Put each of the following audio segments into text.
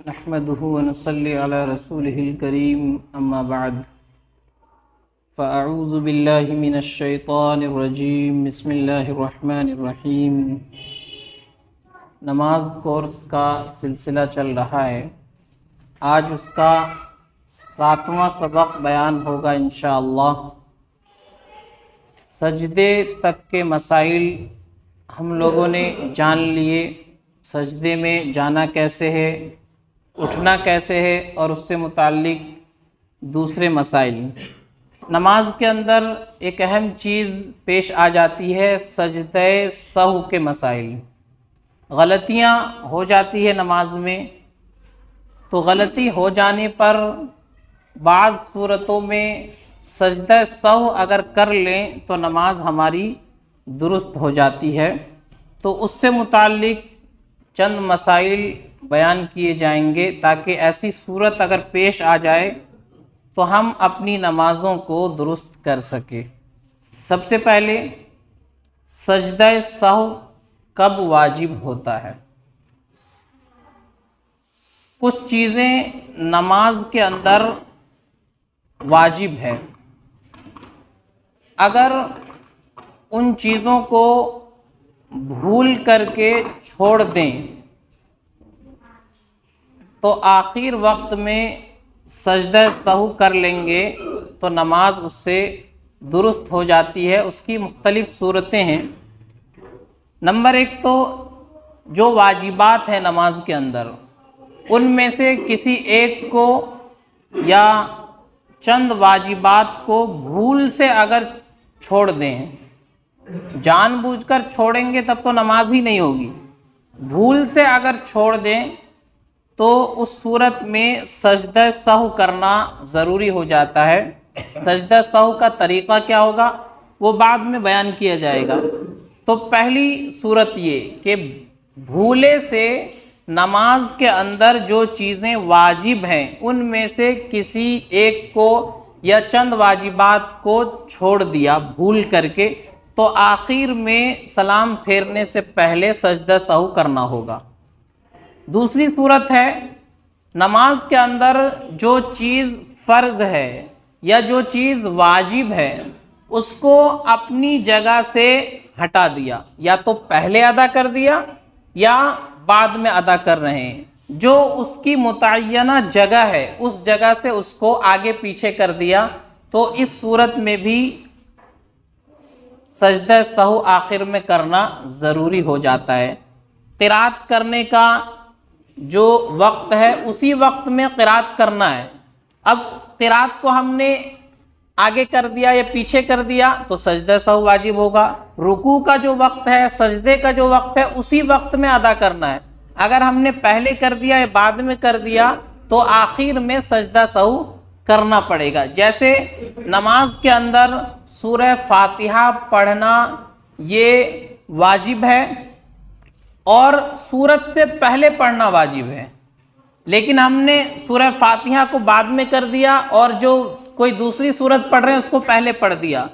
نحمده ونصلي على رسوله الكريم اما بعد فاعوذ بالله من الشیطان الرجیم بسم اللہ الرحمن الرحیم۔ نماز کورس کا سلسلہ چل رہا ہے، آج اس کا 7واں سبق بیان ہوگا انشاءاللہ۔ سجدے تک کے مسائل ہم لوگوں نے جان لیے، سجدے میں جانا کیسے ہے، اٹھنا کیسے ہے، اور اس سے متعلق دوسرے مسائل۔ نماز کے اندر ایک اہم چیز پیش آ جاتی ہے، سجدہ سہو کے مسائل۔ غلطیاں ہو جاتی ہے نماز میں، تو غلطی ہو جانے پر بعض صورتوں میں سجدہ سہو اگر کر لیں تو نماز ہماری درست ہو جاتی ہے۔ تو اس سے متعلق چند مسائل بیان کیے جائیں گے تاکہ ایسی صورت اگر پیش آ جائے تو ہم اپنی نمازوں کو درست کر سکیں۔ سب سے پہلے سجدہ سہو کب واجب ہوتا ہے؟ کچھ چیزیں نماز کے اندر واجب ہے، اگر ان چیزوں کو بھول کر کے چھوڑ دیں تو آخر وقت میں سجدہ سہو کر لیں گے تو نماز اس سے درست ہو جاتی ہے۔ اس کی مختلف صورتیں ہیں۔ نمبر 1 تو جو واجبات ہیں نماز کے اندر، ان میں سے کسی ایک کو یا چند واجبات کو بھول سے اگر چھوڑ دیں، جان بوجھ کر چھوڑیں گے تب تو نماز ہی نہیں ہوگی، بھول سے اگر چھوڑ دیں تو اس صورت میں سجدہ سہو کرنا ضروری ہو جاتا ہے۔ سجدہ سہو کا طریقہ کیا ہوگا وہ بعد میں بیان کیا جائے گا۔ تو پہلی صورت یہ کہ بھولے سے نماز کے اندر جو چیزیں واجب ہیں ان میں سے کسی ایک کو یا چند واجبات کو چھوڑ دیا بھول کر کے، تو آخر میں سلام پھیرنے سے پہلے سجدہ سہو کرنا ہوگا۔ دوسری صورت ہے نماز کے اندر جو چیز فرض ہے یا جو چیز واجب ہے اس کو اپنی جگہ سے ہٹا دیا، یا تو پہلے ادا کر دیا یا بعد میں ادا کر رہے ہیں، جو اس کی متعینہ جگہ ہے اس جگہ سے اس کو آگے پیچھے کر دیا، تو اس صورت میں بھی سجدہ سہو آخر میں کرنا ضروری ہو جاتا ہے۔ قرات کرنے کا جو وقت ہے اسی وقت میں قرات کرنا ہے۔ اب قرات کو ہم نے آگے کر دیا یا پیچھے کر دیا تو سجدہ سہو واجب ہوگا۔ رکوع کا جو وقت ہے، سجدے کا جو وقت ہے، اسی وقت میں ادا کرنا ہے۔ اگر ہم نے پہلے کر دیا یا بعد میں کر دیا تو آخر میں سجدہ سہو کرنا پڑے گا۔ جیسے نماز کے اندر سورہ فاتحہ پڑھنا یہ واجب ہے اور سورت سے پہلے پڑھنا واجب ہے، لیکن ہم نے سورہ فاتحہ کو بعد میں کر دیا اور جو کوئی دوسری سورت پڑھ رہے ہیں اس کو پہلے پڑھ دیا،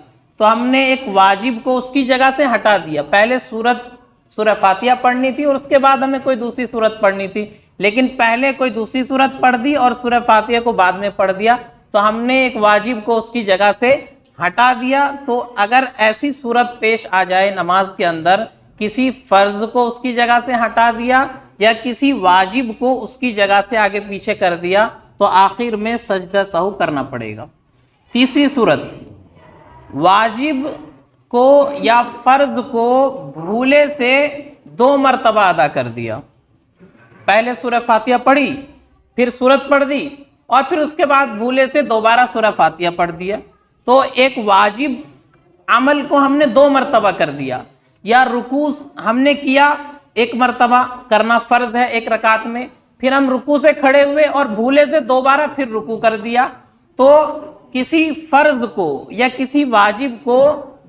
تو ہم نے ایک واجب کو اس کی جگہ سے ہٹا دیا۔ پہلے سورہ فاتحہ پڑھنی تھی اور اس کے بعد ہمیں کوئی دوسری سورت پڑھنی تھی، لیکن پہلے کوئی دوسری سورت پڑھ دی اور سورہ فاتحہ کو بعد میں پڑھ دیا، تو ہم نے ایک واجب کو اس کی جگہ سے ہٹا دیا۔ تو اگر ایسی صورت پیش آ جائے نماز کے اندر، کسی فرض کو اس کی جگہ سے ہٹا دیا یا کسی واجب کو اس کی جگہ سے آگے پیچھے کر دیا، تو آخر میں سجدہ سہو کرنا پڑے گا۔ تیسری صورت، واجب کو یا فرض کو بھولے سے 2 مرتبہ ادا کر دیا۔ پہلے سورہ فاتحہ پڑھی، پھر سورت پڑھ دی، اور پھر اس کے بعد بھولے سے دوبارہ سورہ فاتحہ پڑھ دیا، تو ایک واجب عمل کو ہم نے 2 مرتبہ کر دیا۔ یا رکوع ہم نے کیا 1 مرتبہ، کرنا فرض ہے 1 رکعت میں، پھر ہم رکوع سے کھڑے ہوئے اور بھولے سے دوبارہ پھر رکوع کر دیا، تو کسی فرض کو یا کسی واجب کو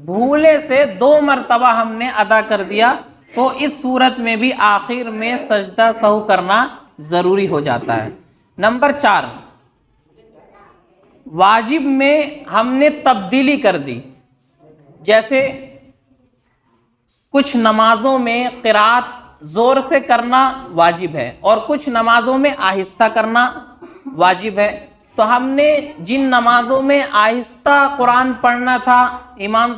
بھولے سے 2 مرتبہ ہم نے ادا کر دیا، تو اس صورت میں بھی آخر میں سجدہ سہو کرنا ضروری ہو جاتا ہے۔ نمبر 4، واجب میں ہم نے تبدیلی کر دی، جیسے کچھ نمازوں میں قرات زور سے کرنا واجب ہے اور کچھ نمازوں میں آہستہ کرنا واجب ہے۔ تو ہم نے جن نمازوں میں آہستہ قرآن پڑھنا تھا امام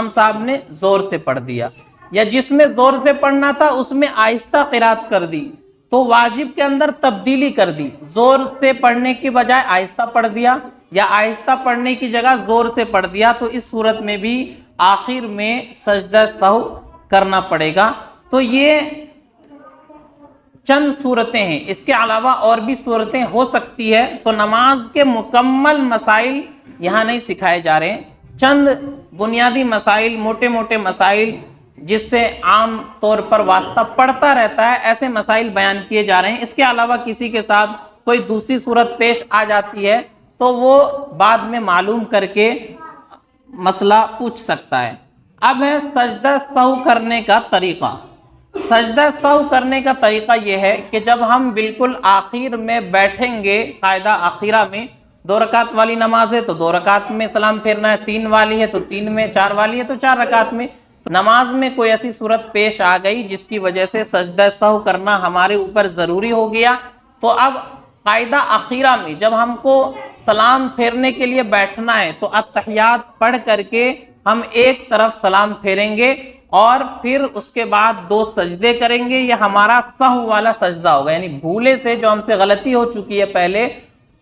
صاحب نے زور سے پڑھ دیا، یا جس میں زور سے پڑھنا تھا اس میں آہستہ قرات کر دی، تو واجب کے اندر تبدیلی کر دی، زور سے پڑھنے کی بجائے آہستہ پڑھ دیا، یا آہستہ پڑھنے کی جگہ زور سے پڑھ دیا، تو اس صورت میں بھی آخر میں سجدہ سہو کرنا پڑے گا۔ تو یہ چند صورتیں ہیں، اس کے علاوہ اور بھی صورتیں ہو سکتی ہے، تو نماز کے مکمل مسائل یہاں نہیں سکھائے جا رہے ہیں، چند بنیادی مسائل، موٹے موٹے مسائل جس سے عام طور پر واسطہ پڑتا رہتا ہے، ایسے مسائل بیان کیے جا رہے ہیں۔ اس کے علاوہ کسی کے ساتھ کوئی دوسری صورت پیش آ جاتی ہے تو وہ بعد میں معلوم کر کے مسئلہ پوچھ سکتا ہے۔ اب ہے سجدہ سہو کرنے کا طریقہ۔ سجدہ سہو کرنے کا طریقہ یہ ہے کہ جب ہم بالکل آخر میں بیٹھیں گے، قاعدہ اخیرہ میں 2 رکعت والی نماز ہے تو 2 رکعت میں سلام پھیرنا ہے، 3 والی ہے تو 3 میں، 4 والی ہے تو 4 رکعت میں۔ نماز میں کوئی ایسی صورت پیش آ گئی جس کی وجہ سے سجدہ سہو کرنا ہمارے اوپر ضروری ہو گیا، تو اب قاعدہ اخیرہ میں جب ہم کو سلام پھیرنے کے لیے بیٹھنا ہے تو اتحیات پڑھ کر کے ہم ایک طرف سلام پھیریں گے اور پھر اس کے بعد 2 سجدے کریں گے۔ یہ ہمارا سہو والا سجدہ ہوگا، یعنی بھولے سے جو ہم سے غلطی ہو چکی ہے پہلے،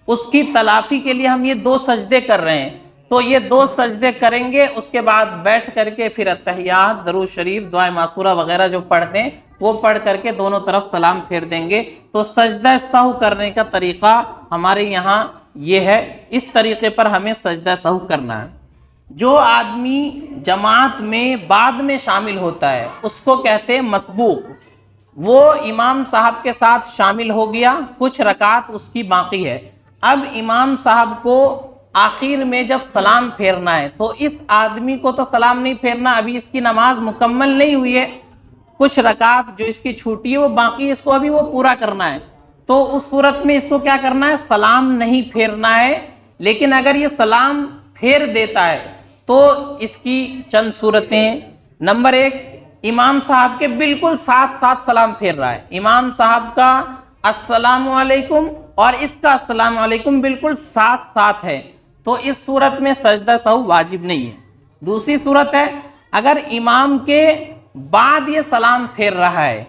اس کی تلافی کے لیے ہم یہ 2 سجدے کر رہے ہیں، تو یہ 2 سجدے کریں گے۔ اس کے بعد بیٹھ کر کے پھر اتحیات، درود شریف، دعائے معصورہ وغیرہ جو پڑھتے ہیں وہ پڑھ کر کے دونوں طرف سلام پھیر دیں گے۔ تو سجدہ سہو کرنے کا طریقہ ہمارے یہاں یہ ہے، اس طریقے پر ہمیں سجدہ سہو کرنا ہے۔ جو آدمی جماعت میں بعد میں شامل ہوتا ہے اس کو کہتے ہیں مسبوق۔ وہ امام صاحب کے ساتھ شامل ہو گیا، کچھ رکعت اس کی باقی ہے، اب امام صاحب کو آخر میں جب سلام پھیرنا ہے تو اس آدمی کو تو سلام نہیں پھیرنا، ابھی اس کی نماز مکمل نہیں ہوئی ہے، کچھ رکعت جو اس کی چھوٹی ہے وہ باقی، اس کو ابھی وہ پورا کرنا ہے۔ تو اس صورت میں اس کو کیا کرنا ہے؟ سلام نہیں پھیرنا ہے۔ لیکن اگر یہ سلام پھیر دیتا ہے تو اس کی چند صورتیں: نمبر 1، امام صاحب کے بالکل ساتھ ساتھ سلام پھیر رہا ہے، امام صاحب کا السلام علیکم اور اس کا السلام علیکم بالکل ساتھ ساتھ ہے، تو اس صورت میں سجدہ سہو واجب نہیں ہے۔ دوسری صورت ہے، اگر امام کے بعد یہ سلام پھیر رہا ہے،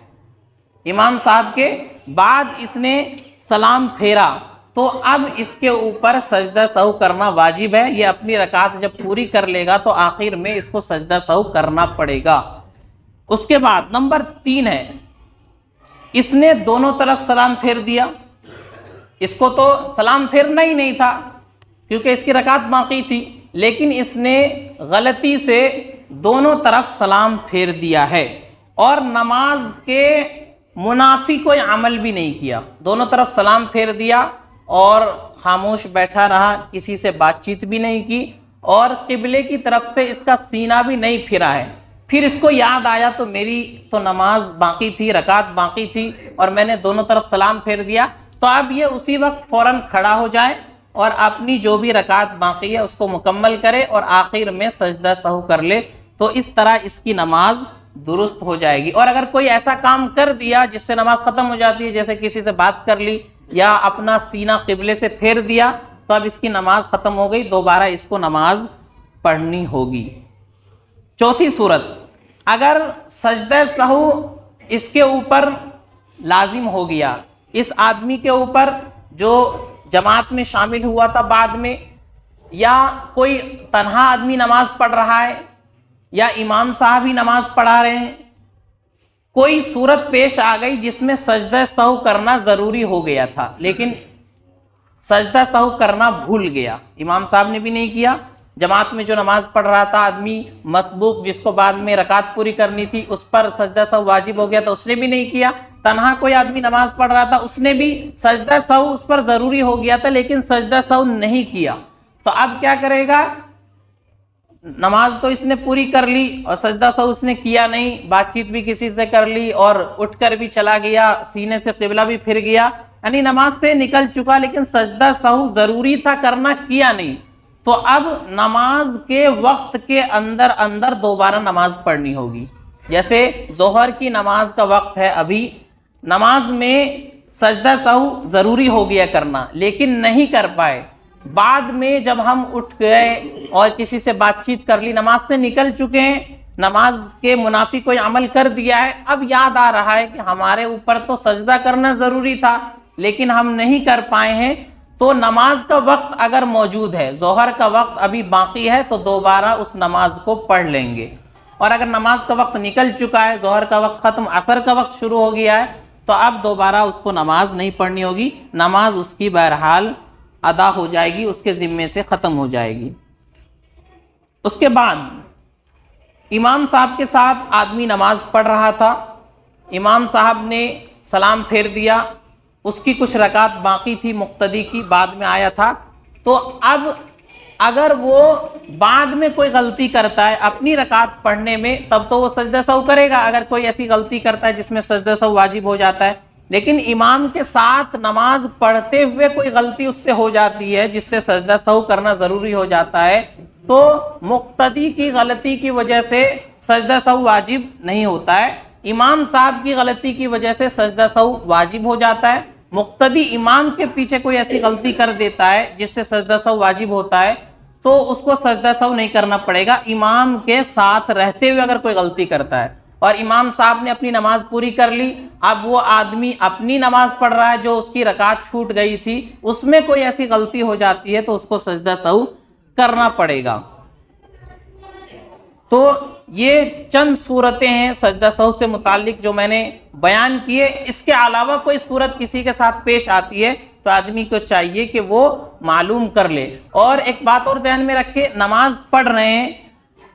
امام صاحب کے بعد اس نے سلام پھیرا، تو اب اس کے اوپر سجدہ سہو کرنا واجب ہے۔ یہ اپنی رکعت جب پوری کر لے گا تو آخر میں اس کو سجدہ سہو کرنا پڑے گا۔ اس کے بعد نمبر 3 ہے، اس نے دونوں طرف سلام پھیر دیا، اس کو تو سلام پھیرنا ہی نہیں تھا کیونکہ اس کی رکعت باقی تھی، لیکن اس نے غلطی سے دونوں طرف سلام پھیر دیا ہے اور نماز کے منافی کوئی عمل بھی نہیں کیا، دونوں طرف سلام پھیر دیا اور خاموش بیٹھا رہا، کسی سے بات چیت بھی نہیں کی اور قبلے کی طرف سے اس کا سینہ بھی نہیں پھرا ہے۔ پھر اس کو یاد آیا تو میری تو نماز باقی تھی، رکعت باقی تھی اور میں نے دونوں طرف سلام پھیر دیا، تو اب یہ اسی وقت فوراً کھڑا ہو جائے اور اپنی جو بھی رکعت باقی ہے اس کو مکمل کرے اور آخر میں سجدہ سہو کر لے، تو اس طرح اس کی نماز درست ہو جائے گی۔ اور اگر کوئی ایسا کام کر دیا جس سے نماز ختم ہو جاتی ہے، جیسے کسی سے بات کر لی یا اپنا سینہ قبلے سے پھیر دیا، تو اب اس کی نماز ختم ہو گئی، دوبارہ اس کو نماز پڑھنی ہوگی۔ چوتھی صورت، اگر سجدہ سہو اس کے اوپر لازم ہو گیا، اس آدمی کے اوپر جو جماعت میں شامل ہوا تھا بعد میں، یا کوئی تنہا آدمی نماز پڑھ رہا ہے یا امام صاحب ہی نماز پڑھا رہے ہیں، کوئی صورت پیش آ گئی جس میں سجدہ سہو کرنا ضروری ہو گیا تھا لیکن سجدہ سہو کرنا بھول گیا، امام صاحب نے بھی نہیں کیا، جماعت میں جو نماز پڑھ رہا تھا آدمی مسبوق جس کو بعد میں رکعت پوری کرنی تھی اس پر سجدہ سہو واجب ہو گیا تو اس نے بھی نہیں کیا، تنہا کوئی آدمی نماز پڑھ رہا تھا اس نے بھی سجدہ سہو اس پر ضروری ہو گیا تھا لیکن سجدہ سہو نہیں کیا، تو اب کیا کرے گا؟ نماز تو اس نے پوری کر لی اور سجدہ سہو اس نے کیا نہیں، بات چیت بھی کسی سے کر لی اور اٹھ کر بھی چلا گیا، سینے سے قبلہ بھی پھر گیا، یعنی نماز سے نکل چکا لیکن سجدہ سہو ضروری تھا کرنا، کیا نہیں، تو اب نماز کے وقت کے اندر دوبارہ نماز پڑھنی ہوگی۔ جیسے ظہر کی نماز کا وقت ہے، ابھی نماز میں سجدہ سہو ضروری ہو گیا کرنا لیکن نہیں کر پائے، بعد میں جب ہم اٹھ گئے اور کسی سے بات چیت کر لی، نماز سے نکل چکے ہیں، نماز کے منافی کوئی عمل کر دیا ہے، اب یاد آ رہا ہے کہ ہمارے اوپر تو سجدہ کرنا ضروری تھا لیکن ہم نہیں کر پائے ہیں، تو نماز کا وقت اگر موجود ہے، ظہر کا وقت ابھی باقی ہے، تو دوبارہ اس نماز کو پڑھ لیں گے۔ اور اگر نماز کا وقت نکل چکا ہے، ظہر کا وقت ختم، عصر کا وقت شروع ہو گیا ہے، تو اب دوبارہ اس کو نماز نہیں پڑھنی ہوگی، نماز اس کی بہرحال ادا ہو جائے گی، اس کے ذمے سے ختم ہو جائے گی۔ اس کے بعد امام صاحب کے ساتھ آدمی نماز پڑھ رہا تھا، امام صاحب نے سلام پھیر دیا، اس کی کچھ رکعت باقی تھی مقتدی کی، بعد میں آیا تھا، تو اب اگر وہ بعد میں کوئی غلطی کرتا ہے اپنی رکعت پڑھنے میں، تب تو وہ سجدہ سہو کرے گا، اگر کوئی ایسی غلطی کرتا ہے جس میں سجدہ سہو واجب ہو جاتا ہے۔ لیکن امام کے ساتھ نماز پڑھتے ہوئے کوئی غلطی اس سے ہو جاتی ہے جس سے سجدہ سہو کرنا ضروری ہو جاتا ہے، تو مقتدی کی غلطی کی وجہ سے سجدہ سہو واجب نہیں ہوتا ہے، امام صاحب کی غلطی کی وجہ سے سجدہ سہو واجب ہو جاتا ہے۔ مقتدی امام کے پیچھے کوئی ایسی غلطی کر دیتا ہے جس سے سجدہ سہو واجب ہوتا ہے، تو اس کو سجدہ سہو نہیں کرنا پڑے گا، امام کے ساتھ رہتے ہوئے اگر کوئی غلطی کرتا ہے اور امام صاحب نے اپنی نماز پوری کر لی، اب وہ آدمی اپنی نماز پڑھ رہا ہے جو اس کی رکعت چھوٹ گئی تھی، اس میں کوئی ایسی غلطی ہو جاتی ہے تو اس کو سجدہ سہو کرنا پڑے گا۔ تو یہ چند صورتیں ہیں سجدہ سہو سے متعلق جو میں نے بیان کیے، اس کے علاوہ کوئی صورت کسی کے ساتھ پیش آتی ہے تو آدمی کو چاہیے کہ وہ معلوم کر لے۔ اور ایک بات اور ذہن میں رکھے، نماز پڑھ رہے ہیں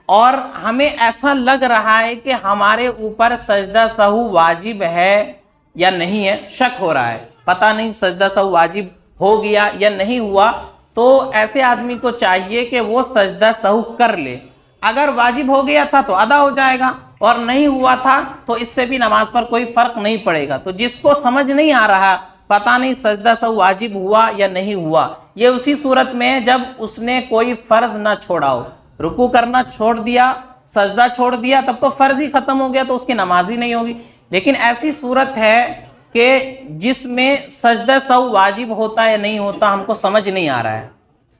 اور ہمیں ایسا لگ رہا ہے کہ ہمارے اوپر سجدہ سہو واجب ہے یا نہیں ہے، شک ہو رہا ہے، پتہ نہیں سجدہ سہو واجب ہو گیا یا نہیں ہوا، تو ایسے آدمی کو چاہیے کہ وہ سجدہ سہو کر لے، اگر واجب ہو گیا تھا تو ادا ہو جائے گا اور نہیں ہوا تھا تو اس سے بھی نماز پر کوئی فرق نہیں پڑے گا۔ تو جس کو سمجھ نہیں آ رہا، پتہ نہیں سجدہ سہو واجب ہوا یا نہیں ہوا، یہ اسی صورت میں ہے جب اس نے کوئی فرض نہ چھوڑا ہو، رکوع کرنا چھوڑ دیا، سجدہ چھوڑ دیا، تب تو فرض ہی ختم ہو گیا تو اس کی نماز ہی نہیں ہوگی۔ لیکن ایسی صورت ہے کہ جس میں سجدہ سہو واجب ہوتا ہے یا نہیں ہوتا ہم کو سمجھ نہیں آ رہا ہے،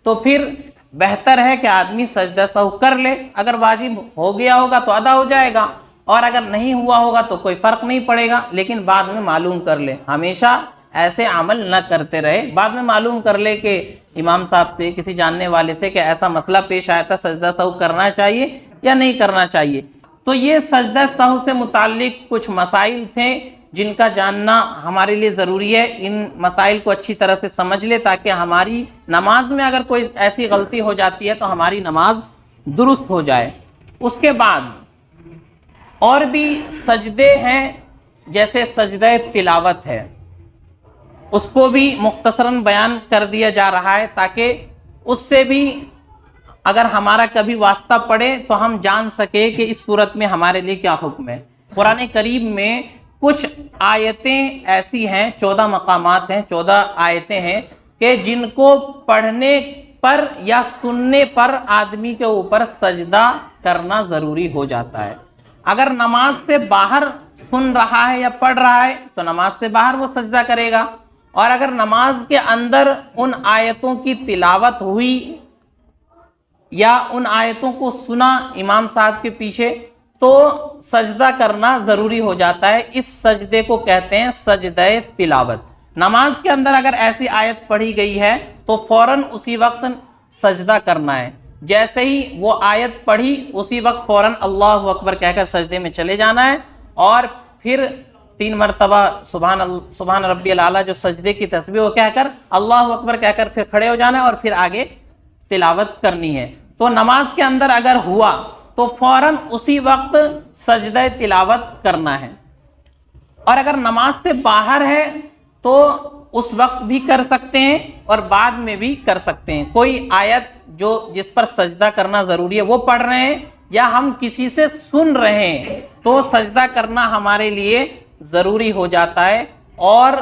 تو پھر بہتر ہے کہ آدمی سجدہ سہو کر لے، اگر واجب ہو گیا ہوگا تو ادا ہو جائے گا اور اگر نہیں ہوا ہوگا تو کوئی فرق نہیں پڑے گا، لیکن بعد میں معلوم کر لے، ہمیشہ ایسے عمل نہ کرتے رہے، بعد میں معلوم کر لے کہ امام صاحب سے، کسی جاننے والے سے کہ ایسا مسئلہ پیش آیا تھا، سجدہ سہو کرنا چاہیے یا نہیں کرنا چاہیے۔ تو یہ سجدہ سہو سے متعلق کچھ مسائل تھے جن کا جاننا ہمارے لیے ضروری ہے، ان مسائل کو اچھی طرح سے سمجھ لے تاکہ ہماری نماز میں اگر کوئی ایسی غلطی ہو جاتی ہے تو ہماری نماز درست ہو جائے۔ اس کے بعد اور بھی سجدے ہیں، جیسے سجدہ تلاوت ہے، اس کو بھی مختصراً بیان کر دیا جا رہا ہے تاکہ اس سے بھی اگر ہمارا کبھی واسطہ پڑے تو ہم جان سکے کہ اس صورت میں ہمارے لیے کیا حکم ہے۔ قرآن کریم میں کچھ آیتیں ایسی ہیں، 14 مقامات ہیں، 14 آیتیں ہیں کہ جن کو پڑھنے پر یا سننے پر آدمی کے اوپر سجدہ کرنا ضروری ہو جاتا ہے۔ اگر نماز سے باہر سن رہا ہے یا پڑھ رہا ہے تو نماز سے باہر وہ سجدہ کرے گا، اور اگر نماز کے اندر ان آیتوں کی تلاوت ہوئی یا ان آیتوں کو سنا امام صاحب کے پیچھے تو سجدہ کرنا ضروری ہو جاتا ہے۔ اس سجدے کو کہتے ہیں سجدہ تلاوت۔ نماز کے اندر اگر ایسی آیت پڑھی گئی ہے تو فوراً اسی وقت سجدہ کرنا ہے، جیسے ہی وہ آیت پڑھی اسی وقت فوراً اللہ اکبر کہہ کر سجدے میں چلے جانا ہے، اور پھر 3 مرتبہ سبحان ربی الاعلیٰ جو سجدے کی تسبیح وہ کہہ کر اللہ اکبر کہہ کر پھر کھڑے ہو جانا ہے اور پھر آگے تلاوت کرنی ہے۔ تو نماز کے اندر اگر ہوا تو فوراً اسی وقت سجدہ تلاوت کرنا ہے، اور اگر نماز سے باہر ہے تو اس وقت بھی کر سکتے ہیں اور بعد میں بھی کر سکتے ہیں۔ کوئی آیت جس پر سجدہ کرنا ضروری ہے وہ پڑھ رہے ہیں یا ہم کسی سے سن رہے ہیں تو سجدہ کرنا ہمارے لیے ضروری ہو جاتا ہے۔ اور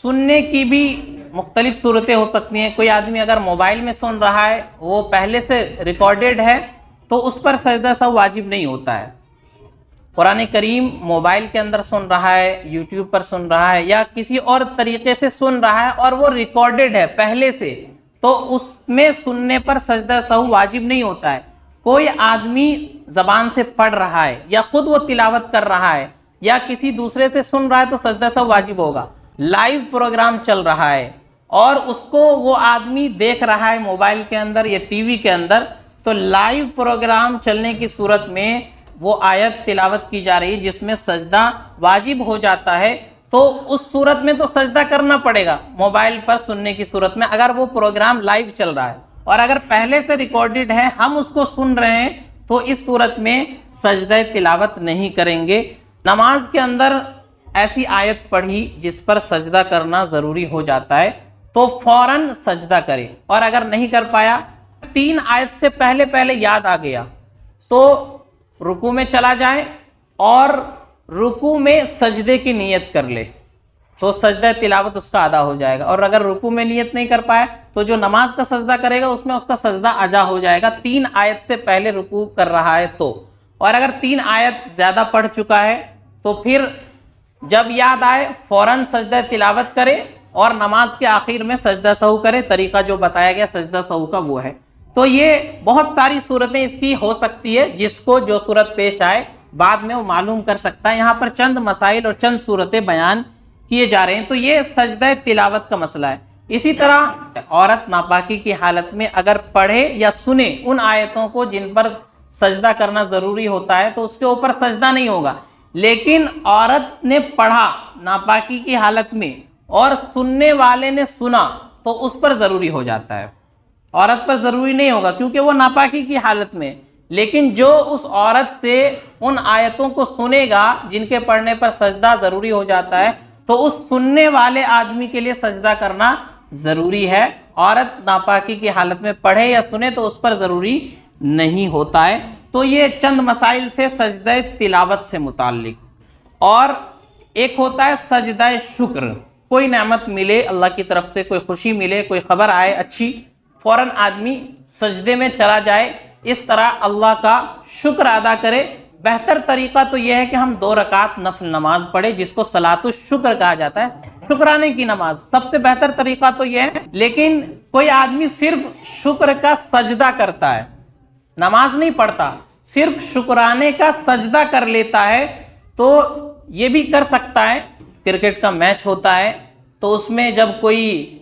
سننے کی بھی مختلف صورتیں ہو سکتی ہیں، کوئی آدمی اگر موبائل میں سن رہا ہے، وہ پہلے سے ریکارڈڈ ہے تو اس پر سجدہ سہو واجب نہیں ہوتا ہے، قرآن کریم موبائل کے اندر سن رہا ہے، یوٹیوب پر سن رہا ہے یا کسی اور طریقے سے سن رہا ہے اور وہ ریکارڈڈ ہے پہلے سے، تو اس میں سننے پر سجدہ سہو واجب نہیں ہوتا ہے۔ کوئی آدمی زبان سے پڑھ رہا ہے یا خود وہ تلاوت کر رہا ہے یا کسی دوسرے سے سن رہا ہے تو سجدہ سہو واجب ہوگا۔ لائیو پروگرام چل رہا ہے اور اس کو وہ آدمی دیکھ رہا ہے موبائل کے اندر یا ٹی وی کے اندر، تو لائیو پروگرام چلنے کی صورت میں وہ آیت تلاوت کی جا رہی ہے جس میں سجدہ واجب ہو جاتا ہے، تو اس صورت میں تو سجدہ کرنا پڑے گا موبائل پر سننے کی صورت میں، اگر وہ پروگرام لائیو چل رہا ہے۔ اور اگر پہلے سے ریکارڈڈ ہے، ہم اس کو سن رہے ہیں، تو اس صورت میں سجدہ تلاوت نہیں کریں گے۔ نماز کے اندر ایسی آیت پڑھی جس پر سجدہ کرنا ضروری ہو جاتا ہے تو فوراً سجدہ کرے، اور اگر نہیں کر پایا 3 آیت سے پہلے یاد آ گیا تو رکوع میں چلا جائے اور رکوع میں سجدے کی نیت کر لے تو سجدہ تلاوت اس کا ادا ہو جائے گا۔ اور اگر رکوع میں نیت نہیں کر پائے تو جو نماز کا سجدہ کرے گا اس میں اس کا سجدہ ادا ہو جائے گا، 3 آیت سے پہلے رکوع کر رہا ہے تو۔ اور اگر 3 آیت زیادہ پڑھ چکا ہے تو پھر جب یاد آئے فوراً سجدہ تلاوت کرے اور نماز کے آخر میں سجدہ سہو کرے، طریقہ جو بتایا گیا سجدہ سہو کا وہ ہے۔ تو یہ بہت ساری صورتیں اس کی ہو سکتی ہے، جس کو جو صورت پیش آئے بعد میں وہ معلوم کر سکتا ہے۔ یہاں پر چند مسائل اور چند صورتیں بیان کیے جا رہے ہیں، تو یہ سجدہ تلاوت کا مسئلہ ہے۔ اسی طرح عورت ناپاکی کی حالت میں اگر پڑھے یا سنے ان آیتوں کو جن پر سجدہ کرنا ضروری ہوتا ہے تو اس کے اوپر سجدہ نہیں ہوگا، لیکن عورت نے پڑھا ناپاکی کی حالت میں اور سننے والے نے سنا تو اس پر ضروری ہو جاتا ہے، عورت پر ضروری نہیں ہوگا کیونکہ وہ ناپاکی کی حالت میں۔ لیکن جو اس عورت سے ان آیتوں کو سنے گا جن کے پڑھنے پر سجدہ ضروری ہو جاتا ہے تو اس سننے والے آدمی کے لیے سجدہ کرنا ضروری ہے۔ عورت ناپاکی کی حالت میں پڑھے یا سنے تو اس پر ضروری نہیں ہوتا ہے۔ تو یہ چند مسائل تھے سجدہ تلاوت سے متعلق۔ اور ایک ہوتا ہے سجدہ شکر، کوئی نعمت ملے اللہ کی طرف سے، کوئی خوشی ملے، کوئی خبر آئے اچھی، فوراً آدمی سجدے میں چلا جائے، اس طرح اللہ کا شکر ادا کرے۔ بہتر طریقہ تو یہ ہے کہ ہم 2 رکعت نفل نماز پڑھے جس کو صلاۃ الشکر کہا جاتا ہے، شکرانے کی نماز، سب سے بہتر طریقہ تو یہ ہے۔ لیکن کوئی آدمی صرف شکر کا سجدہ کرتا ہے، نماز نہیں پڑھتا، صرف شکرانے کا سجدہ کر لیتا ہے، تو یہ بھی کر سکتا ہے۔ کرکٹ کا میچ ہوتا ہے تو اس میں جب کوئی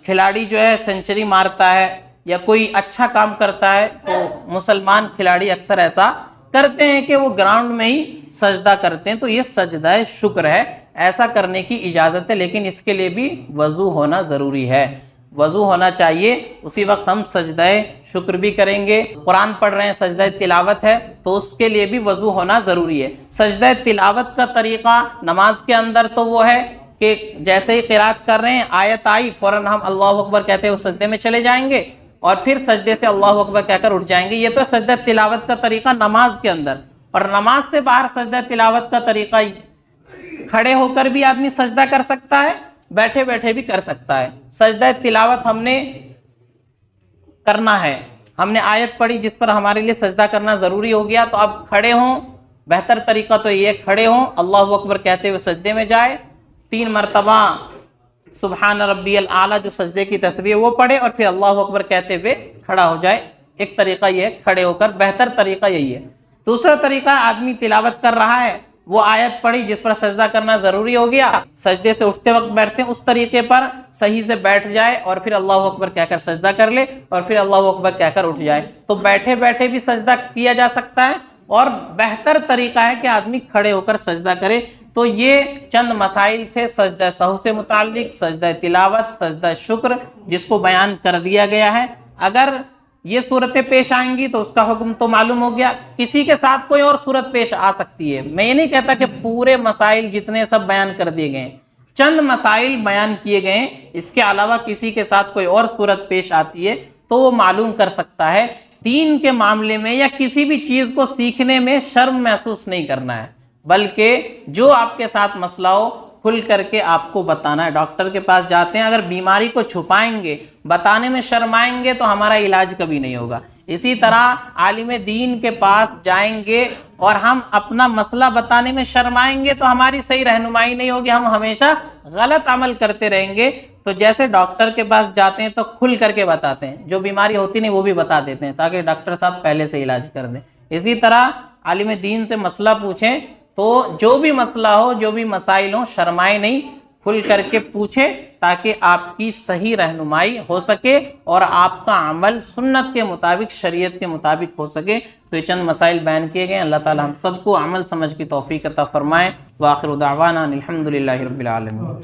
کھلاڑی جو ہے سینچری مارتا ہے یا کوئی اچھا کام کرتا ہے تو مسلمان کھلاڑی اکثر ایسا کرتے ہیں کہ وہ گراؤنڈ میں ہی سجدہ کرتے ہیں، تو یہ سجدہ شکر ہے، ایسا کرنے کی اجازت ہے، لیکن اس کے لیے بھی وضو ہونا ضروری ہے، وضو ہونا چاہیے۔ اسی وقت ہم سجدہ شکر بھی کریں گے۔ قرآن پڑھ رہے ہیں، سجدہ تلاوت ہے تو اس کے لیے بھی وضو ہونا ضروری ہے۔ سجدہ تلاوت کا طریقہ نماز کے اندر تو وہ ہے کہ جیسے ہی قرات کر رہے ہیں آیت آئی فوراً ہم اللہ اکبر کہتے ہوئے سجدے میں چلے جائیں گے اور پھر سجدے سے اللہ اکبر کہہ کر اٹھ جائیں گے، یہ تو سجدہ تلاوت کا طریقہ نماز کے اندر۔ اور نماز سے باہر سجدہ تلاوت کا طریقہ کھڑے ہو کر بھی آدمی سجدہ کر سکتا ہے، بیٹھے بیٹھے بھی کر سکتا ہے۔ سجدہ تلاوت ہم نے کرنا ہے، ہم نے آیت پڑھی جس پر ہمارے لیے سجدہ کرنا ضروری ہو گیا، تو اب کھڑے ہوں، بہتر طریقہ تو یہ کھڑے ہوں، اللہ اکبر کہتے ہوئے سجدے میں جائے، 3 مرتبہ سبحان ربی الاعلیٰ جو سجدے کی تسبیح وہ پڑھے اور پھر اللہ اکبر کہتے ہوئے کھڑا ہو جائے۔ ایک طریقہ یہ ہے کھڑے ہو کر، بہتر طریقہ یہی ہے۔ دوسرا طریقہ آدمی تلاوت کر رہا ہے، وہ آیت پڑھی جس پر سجدہ کرنا ضروری ہو گیا، سجدے سے اٹھتے وقت بیٹھتے ہیں اس طریقے پر صحیح سے بیٹھ جائے اور پھر اللہ اکبر کہہ کر سجدہ کر لے اور پھر اللہ اکبر کہہ کر اٹھ جائے، تو بیٹھے بیٹھے بھی سجدہ کیا جا سکتا ہے، اور بہتر طریقہ ہے کہ آدمی کھڑے ہو کر سجدہ کرے۔ تو یہ چند مسائل تھے سجدہ سہو سے متعلق، سجدہ تلاوت، سجدہ شکر، جس کو بیان کر دیا گیا ہے۔ اگر یہ صورتیں پیش آئیں گی تو اس کا حکم تو معلوم ہو گیا، کسی کے ساتھ کوئی اور صورت پیش آ سکتی ہے۔ میں یہ نہیں کہتا کہ پورے مسائل جتنے سب بیان کر دیے گئے ہیں، چند مسائل بیان کیے گئے ہیں، اس کے علاوہ کسی کے ساتھ کوئی اور صورت پیش آتی ہے تو وہ معلوم کر سکتا ہے۔ دین کے معاملے میں یا کسی بھی چیز کو سیکھنے میں شرم محسوس نہیں کرنا ہے، بلکہ جو آپ کے ساتھ مسئلہ ہو کھل کر کے آپ کو بتانا ہے۔ ڈاکٹر کے پاس جاتے ہیں، اگر بیماری کو چھپائیں گے، بتانے میں شرمائیں گے تو ہمارا علاج کبھی نہیں ہوگا۔ اسی طرح عالم دین کے پاس جائیں گے اور ہم اپنا مسئلہ بتانے میں شرمائیں گے تو ہماری صحیح رہنمائی نہیں ہوگی، ہم ہمیشہ غلط عمل کرتے رہیں گے۔ تو جیسے ڈاکٹر کے پاس جاتے ہیں تو کھل کر کے بتاتے ہیں، جو بیماری ہوتی نہیں وہ بھی بتا دیتے ہیں تاکہ ڈاکٹر صاحب پہلے سے علاج کر دیں۔ اسی طرح عالم دین سے مسئلہ پوچھیں تو جو بھی مسئلہ ہو، جو بھی مسائل ہوں، شرمائے نہیں، کھل کر کے پوچھیں تاکہ آپ کی صحیح رہنمائی ہو سکے اور آپ کا عمل سنت کے مطابق، شریعت کے مطابق ہو سکے۔ تو یہ چند مسائل بیان کیے گئے، اللہ تعالی ہم سب کو عمل سمجھ کی توفیق عطا فرمائے۔ وآخر دعوانا الحمدللہ رب العالمین۔